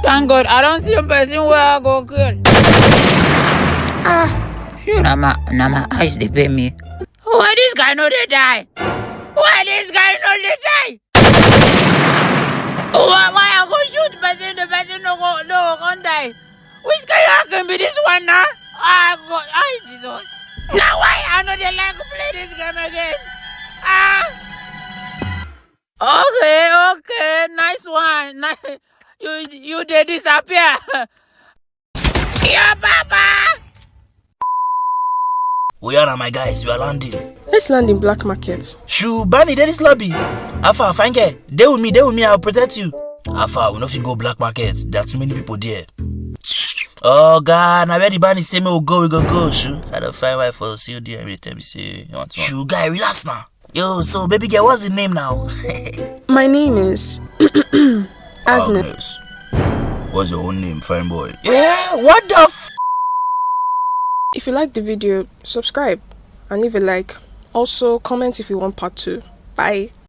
Thank God, I don't see a person where I go kill. Now my eyes they pay me. Why this guy no they die? Why this guy no they die? Why I go shoot the person no go die? Which guy can be this one now? God, Jesus. Now why I know they like to play this game again? Okay, nice one. Nice. You did disappear. Yeah, Papa. We are my guys, we are landing. Let's land in black market. Shoo, Bunny, there is lobby. Alpha, fine girl. They with me, I'll protect you. Alpha, we not go black market. There are too many people there. Oh God, now where the Bunny say me we go. Shoo, I don't find why for CODM every time you say you want to. Shoo, guy, relax now. Yo, so baby girl, what's the name now? My name is Agnes. What's your own name, fine boy? Yeah, what the f? If you like the video, subscribe and leave a like. Also, comment if you want part 2. Bye.